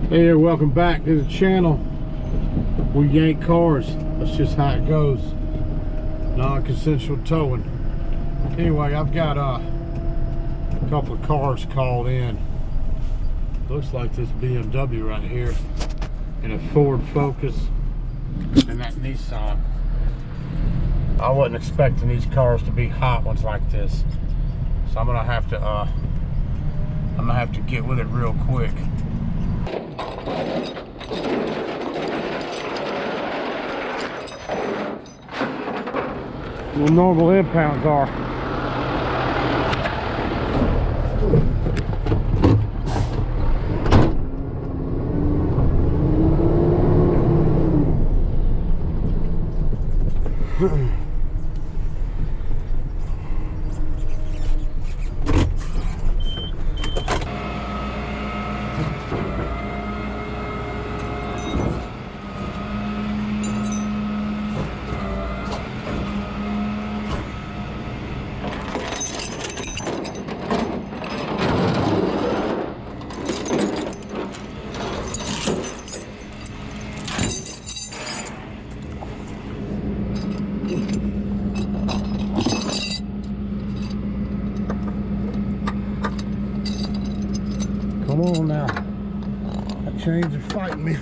Hey there, welcome back to the channel. We yank cars. That's just how it goes. Non-consensual towing. Anyway, I've got a couple of cars called in. Looks like this BMW right here, and a Ford Focus, and that Nissan. I wasn't expecting these cars to be hot ones like this, so I'm gonna have to get with it real quick. Well, normal impounds are. Come on now. That chains are fighting me.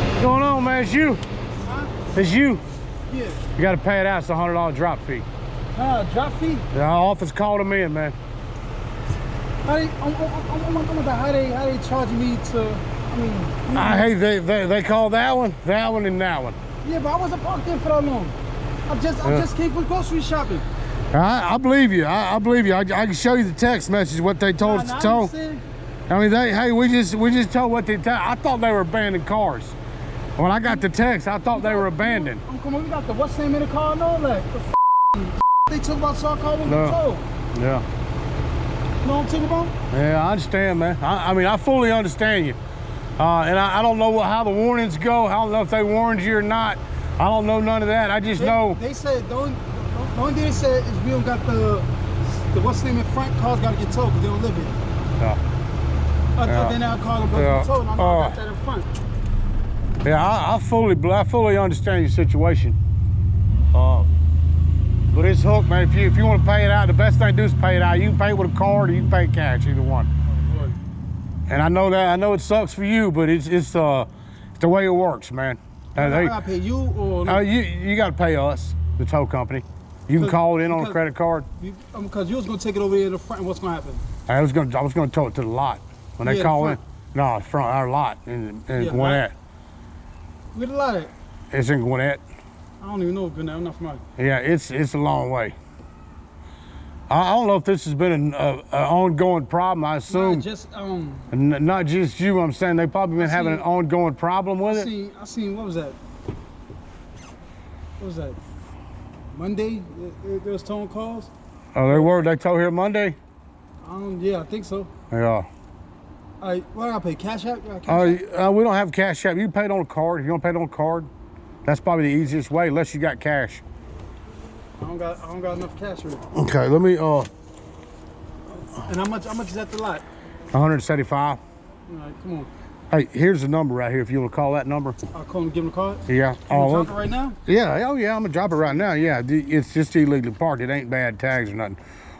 What's going on, man? It's you. Huh? It's you. Yeah. You got to pay it out. It's a $100 drop fee. Drop fee? The office called them in, man. How they charging me to? Hey, they called that one, and that one. Yeah, but I wasn't parked there for that long. I just came from grocery shopping. I believe you. I believe you. I can show you the text message what they told us to tow. I mean, we just told what they told. I thought they were abandoning cars. When I got the text, I thought they were abandoned. Come on, we got the what's name in the car and all that. They took about so I called them tow. Yeah. You know what I'm talking about? Yeah, I understand, man. I mean, I fully understand you. And I don't know how the warnings go. I don't know if they warned you or not. I don't know none of that. I just know. They said, the only thing they said is we don't got the what's name in front, cars got to get towed because they don't live here. Yeah. Then I called them about the tow, and I know I got that in front. Yeah, I fully understand your situation. But it's hooked, man. If you want to pay it out, the best thing to do is pay it out. You can pay with a card or you can pay cash, either one. And I know it sucks for you, but it's the way it works, man. I gotta pay you or no? You got to pay us, the tow company. You can call it in on a credit card. Because you was gonna take it over there in the front, and what's gonna happen? I was gonna tow it to the lot when they call in. No, front our lot in Gwinnett. Where the lot at? It's in Gwinnett. I don't even know Gwinnett. I'm not familiar. Yeah, it's a long way. I don't know if this has been an ongoing problem. I assume not just you. I'm saying they've probably been having an ongoing problem with it. I seen what was that? What was that? Monday? There was towing calls. Oh, they tow here Monday. Yeah, I think so. Yeah. What I gotta pay? Cash App? We don't have Cash App. You can pay it on a card. If you don't pay it on a card, that's probably the easiest way, unless you got cash. I don't got enough cash right now. Okay, let me And how much is at the lot? 175. All right, come on. Hey, here's the number right here. If you want to call that number. I'll call him, give him a card? Yeah. Drop it right now? Yeah. Oh, yeah. I'm going to drop it right now. Yeah. It's just illegally parked. It ain't bad tags or nothing.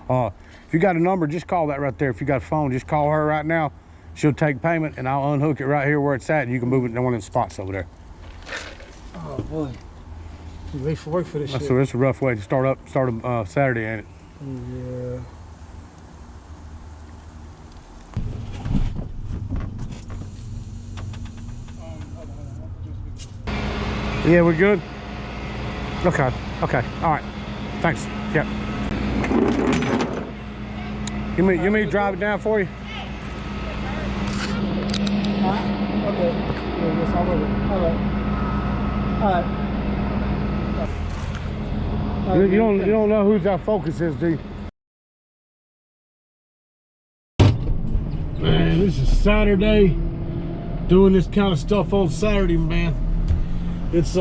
If you got a number, just call that right there. If you got a phone, just call her right now. She'll take payment, and I'll unhook it right here where it's at, and you can move it to one of the spots over there. Oh, boy. You late for work for this shit. So it's a rough way to start a Saturday, ain't it? Yeah. Yeah, we're good? Okay, okay, all right. Thanks, yep. You want me to drive it down for you? Okay. Yeah, yes, I'll All right. All right. You don't know whose our focus is, do you? Man, this is Saturday. Doing this kind of stuff on Saturday, man. It's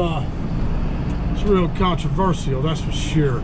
real controversial, that's for sure.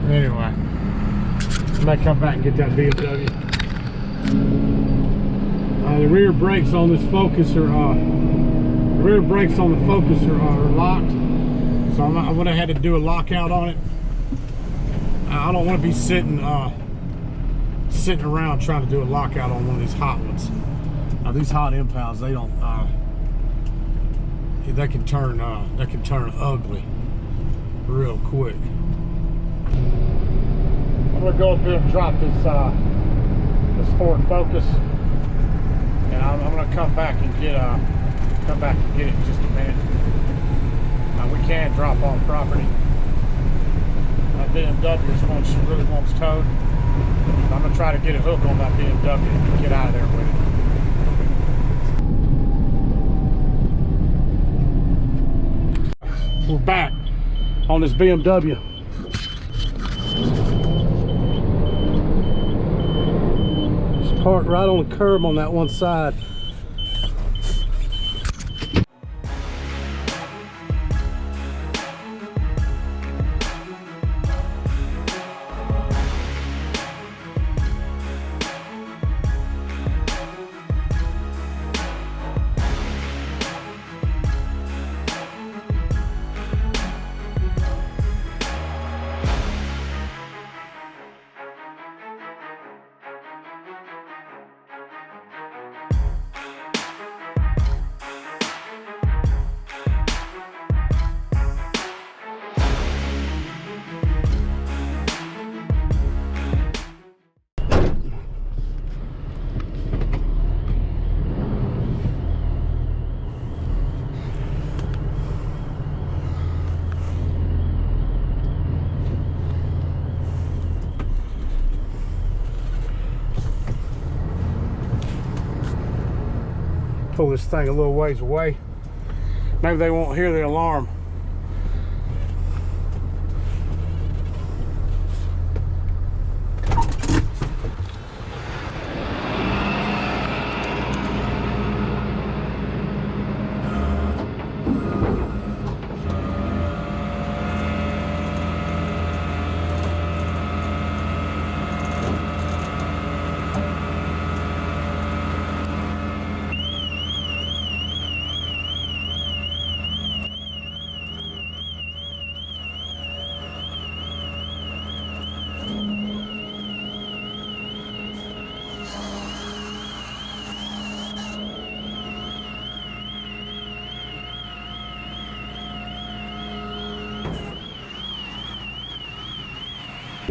Anyway, I might come back and get that BMW. The rear brakes on this Focus are locked, so I would have had to do a lockout on it. I don't want to be sitting around trying to do a lockout on one of these hot ones. These hot impounds, they don't they can turn ugly real quick. I'm gonna go up here and drop this Ford Focus, and I'm gonna come back and get it in just a minute. We can drop off property. That BMW is one she really wants towed. I'm gonna try to get a hook on that BMW and get out of there with it. We're back on this BMW. Parked right on the curb on that one side. Pull this thing a little ways away. Maybe they won't hear the alarm.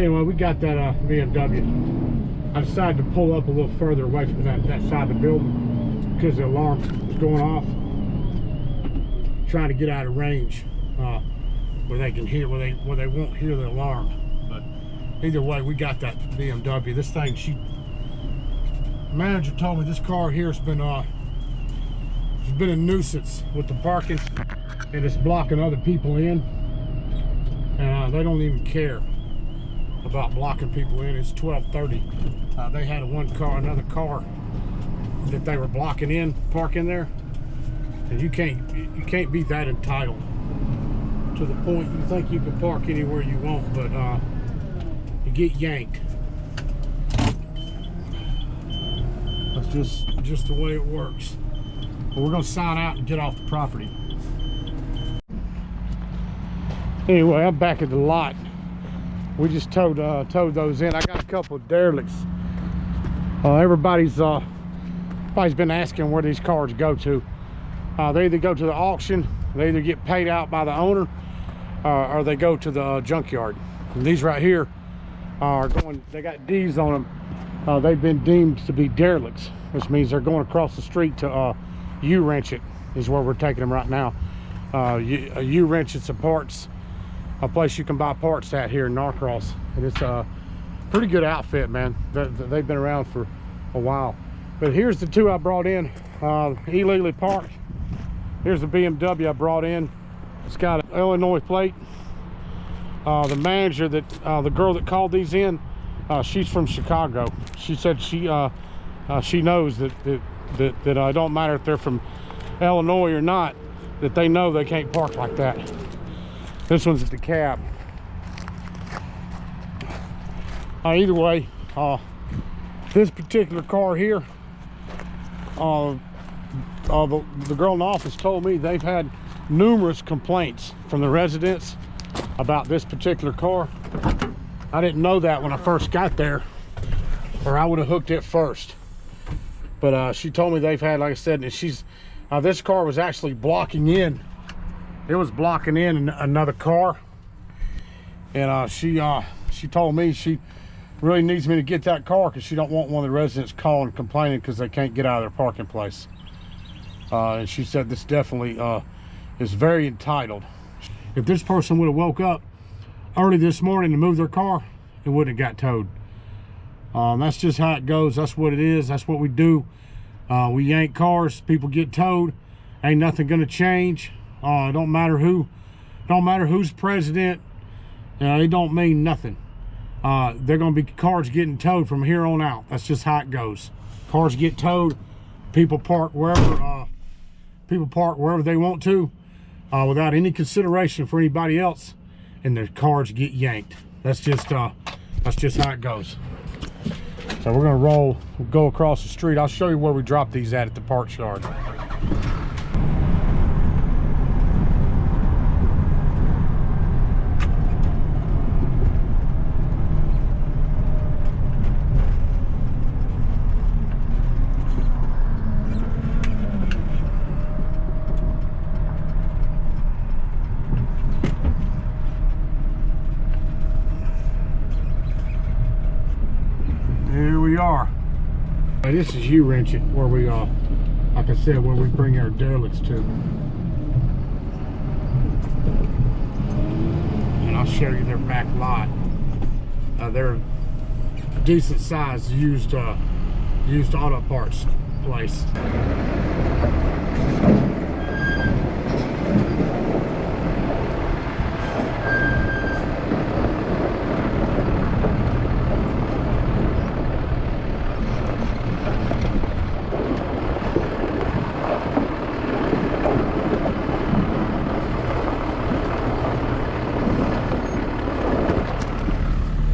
Anyway, we got that BMW. I decided to pull up a little further away from that side of the building because the alarm was going off. Trying to get out of range where they can hear, where they won't hear the alarm. But either way, we got that BMW. This thing, the manager told me this car here has been a nuisance with the parking, and it's blocking other people in. And they don't even care about blocking people in. It's 12:30. They had another car that they were blocking in, parking there. And you can't be that entitled to the point you think you can park anywhere you want, but you get yanked. That's just the way it works. But we're gonna sign out and get off the property. Anyway, I'm back at the lot. We just towed those in. I got a couple of derelicts. Everybody's been asking where these cars go to. They either go to the auction, they either get paid out by the owner, or they go to the junkyard. And these right here are going, they got D's on them. They've been deemed to be derelicts, which means they're going across the street to U-Wrench It, is where we're taking them right now. U-Wrench It's a parts, a place you can buy parts at here in Norcross. And it's a pretty good outfit, man. They've been around for a while. But here's the two I brought in, illegally parked. Here's the BMW I brought in. It's got an Illinois plate. The manager, the girl that called these in, she's from Chicago. She said she knows that it don't matter if they're from Illinois or not, that they know they can't park like that. This one's at the cab. Either way, this particular car here, the girl in the office told me they've had numerous complaints from the residents about this particular car. I didn't know that when I first got there, or I would have hooked it first. But she told me they've had, like I said, and this car was actually blocking in. It was blocking in another car, and she told me she really needs me to get that car because she don't want one of the residents calling and complaining because they can't get out of their parking place. And she said this definitely is very entitled. If this person would have woke up early this morning to move their car, it wouldn't have got towed. That's just how it goes. That's what it is. That's what we do. We yank cars, people get towed. Ain't nothing gonna change. Don't matter who's president. It don't mean nothing. They're gonna be cars getting towed from here on out. That's just how it goes. Cars get towed. People park wherever they want to, without any consideration for anybody else, and their cars get yanked. That's just how it goes. So we're gonna go across the street. I'll show you where we drop these at the parts yard. Here we are. This is U-Wrench It, where we, like I said, where we bring our derelicts to. And I'll show you their back lot. They're a decent size used auto parts place.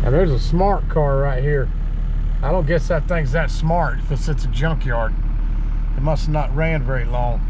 Now there's a smart car right here. I don't guess that thing's that smart if it's at a junkyard. It must have not ran very long.